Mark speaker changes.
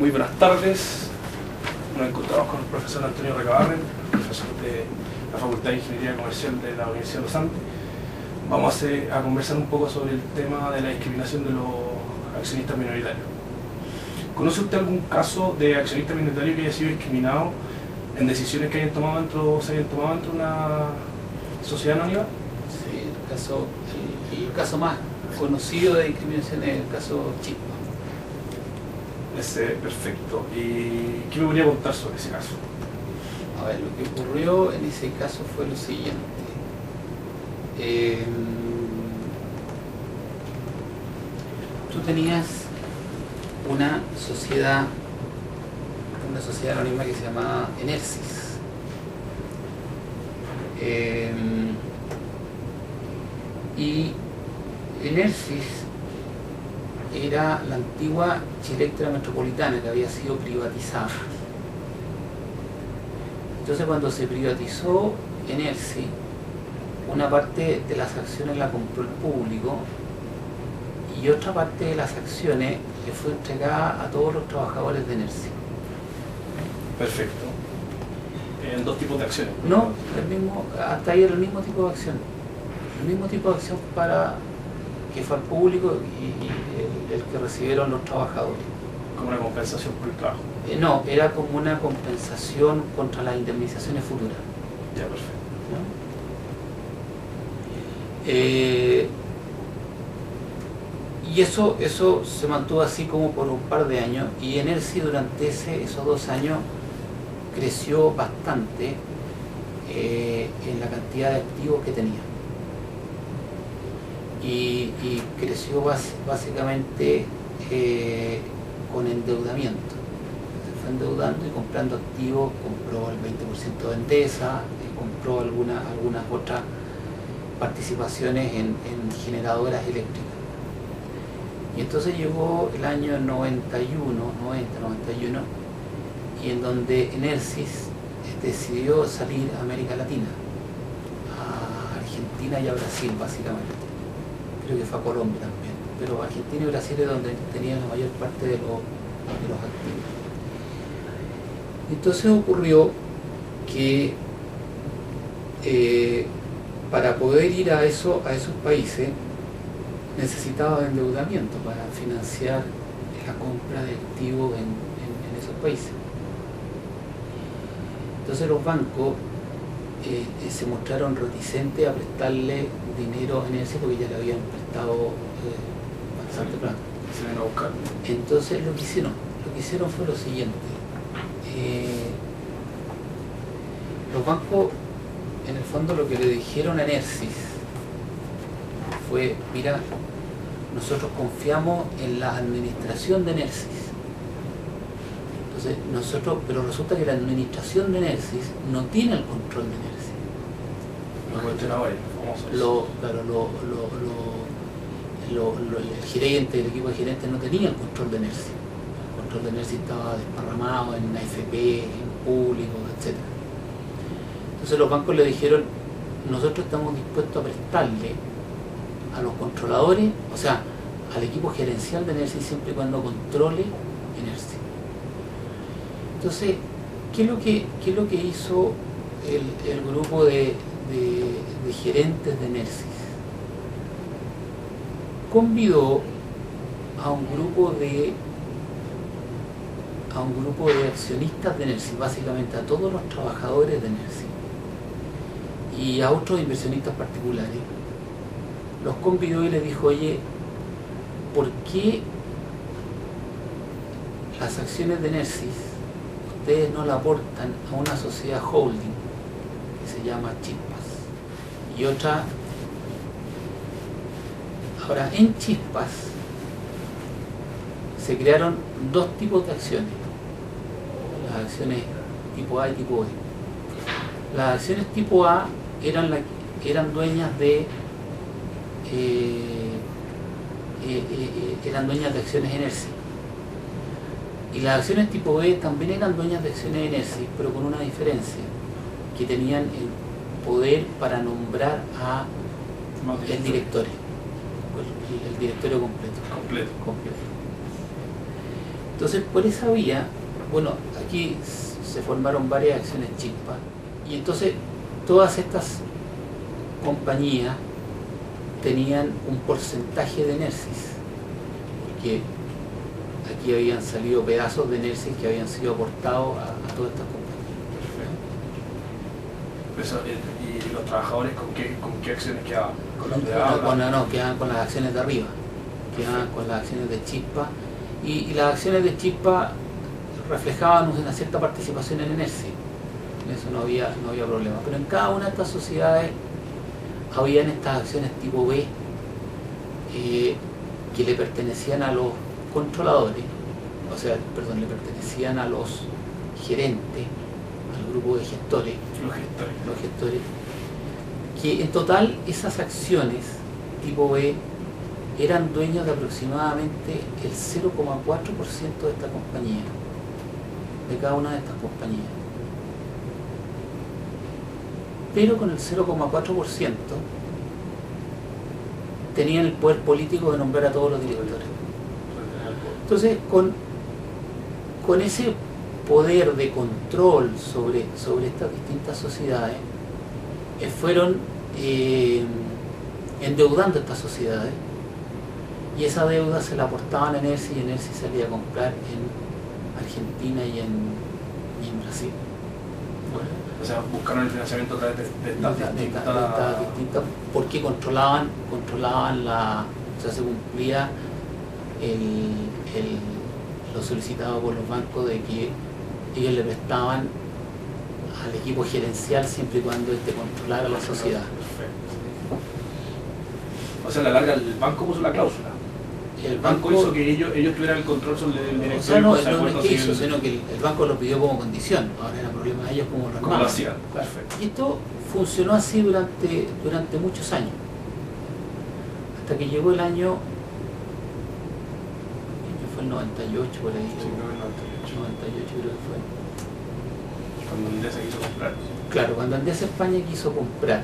Speaker 1: Muy buenas tardes. Nos encontramos con el profesor Antonio Recabarren, profesor de la Facultad de Ingeniería Comercial de la Universidad de Los Andes. Vamos a conversar un poco sobre el tema de la discriminación de los accionistas minoritarios. ¿Conoce usted algún caso de accionista minoritario que haya sido discriminado en decisiones que se hayan tomado dentro de una sociedad anónima?
Speaker 2: Sí, el caso más conocido de discriminación es el caso Chispa.
Speaker 1: Perfecto. ¿Y qué me podría contar sobre ese caso?
Speaker 2: A ver, lo que ocurrió en ese caso fue lo siguiente. Tú tenías una sociedad anónima que se llamaba Enersis. Y Enersis era la antigua Chilectra Metropolitana que había sido privatizada. Entonces, cuando se privatizó Enersis, una parte de las acciones la compró el público y otra parte de las acciones le fue entregada a todos los trabajadores de Enersis.
Speaker 1: Perfecto. ¿En dos tipos de acciones?
Speaker 2: No, hasta ahí era el mismo tipo de acción. El mismo tipo de acción para que fue al público y el que recibieron los trabajadores.
Speaker 1: ¿Como una compensación por el trabajo?
Speaker 2: No, era como una compensación contra las indemnizaciones futuras.
Speaker 1: Ya, perfecto.
Speaker 2: Y eso se mantuvo así como por un par de años, y Enersis durante esos 2 años creció bastante en la cantidad de activos que tenía. Y creció básicamente con endeudamiento. Se fue endeudando y comprando activos, compró el 20% de Endesa, compró algunas otras participaciones en generadoras eléctricas. Y entonces llegó el año 90-91, y en donde Enersis decidió salir a América Latina, a Argentina y a Brasil básicamente. Creo que fue a Colombia también, pero Argentina y Brasil es donde tenían la mayor parte de los activos. Entonces ocurrió que para poder ir a esos países necesitaba endeudamiento para financiar la compra de activos en esos países. Entonces los bancos se mostraron reticentes a prestarle dinero a Enersis porque ya le habían prestado bastante plata.
Speaker 1: Se ven a buscar.
Speaker 2: Entonces lo que hicieron fue lo siguiente. Los bancos, en el fondo, lo que le dijeron a Enersis fue: mira, nosotros confiamos en la administración de Enersis. Entonces pero resulta que la administración de Enersis no tiene el control de Enersis.
Speaker 1: Los cuestionadores famosos.
Speaker 2: El gerente, el equipo de gerentes no tenía el control de Enersis. El control de Enersis estaba desparramado en AFP, en público, etc. Entonces los bancos le dijeron: nosotros estamos dispuestos a prestarle a los controladores, o sea, al equipo gerencial de Enersis, siempre y cuando controle Enersis. Entonces, ¿qué es lo que hizo el grupo de gerentes de Enersis? Convidó a un grupo de accionistas de Enersis, básicamente a todos los trabajadores de Enersis y a otros inversionistas particulares. Los convidó y les dijo: oye, ¿por qué las acciones de Enersis ustedes no la aportan a una sociedad holding que se llama Chispas? Y otra... Ahora, en Chispas se crearon 2 tipos de acciones: las acciones tipo A y tipo B. Las acciones tipo A eran dueñas de acciones Enersis, y las acciones tipo B también eran dueñas de acciones Enersis, pero con una diferencia, que tenían el poder para nombrar a el directorio, el directorio completo. Entonces, por esa vía, bueno, aquí se formaron varias acciones chispa, y entonces todas estas compañías tenían un porcentaje de Enersis, porque aquí habían salido pedazos de Enersis que habían sido aportados a todas estas compañías.
Speaker 1: Eso, ¿y los trabajadores con qué acciones quedaban? ¿Con las de ABLA?
Speaker 2: No, quedaban con las acciones de arriba, quedaban con las acciones de chispa, y las acciones de chispa reflejaban una cierta participación en Enersis. En eso no había problema. Pero en cada una de estas sociedades habían estas acciones tipo B que le pertenecían a los controladores, o sea, perdón, le pertenecían a los gerentes, al grupo de gestores, los gestores, que en total esas acciones tipo B eran dueños de aproximadamente el 0,4% de esta compañía, de cada una de estas compañías. Pero con el 0,4% tenían el poder político de nombrar a todos los directores. Entonces, con ese poder de control sobre estas distintas sociedades, fueron endeudando estas sociedades, y esa deuda se la aportaban a Enersis, y Enersis salía a comprar en Argentina y en Brasil.
Speaker 1: O sea, buscaron el financiamiento a través de estas
Speaker 2: distintas, porque controlaban o sea, se cumplía lo solicitado por los bancos de que ellos le prestaban al equipo gerencial siempre y cuando controlara la sociedad.
Speaker 1: Perfecto. O sea, a la larga el banco puso la cláusula. El banco hizo que ellos tuvieran el control sobre el directorio.
Speaker 2: O sea, no es que hizo, sino que el banco lo pidió como condición. Ahora era problema de ellos como lo armaban.
Speaker 1: Hacían. Perfecto.
Speaker 2: Y esto funcionó así durante muchos años. Hasta que llegó el año fue el 98 por ahí.
Speaker 1: Sí, creo que el
Speaker 2: 98 creo que fue.
Speaker 1: Cuando Endesa quiso comprar.
Speaker 2: Claro, cuando Endesa España quiso comprar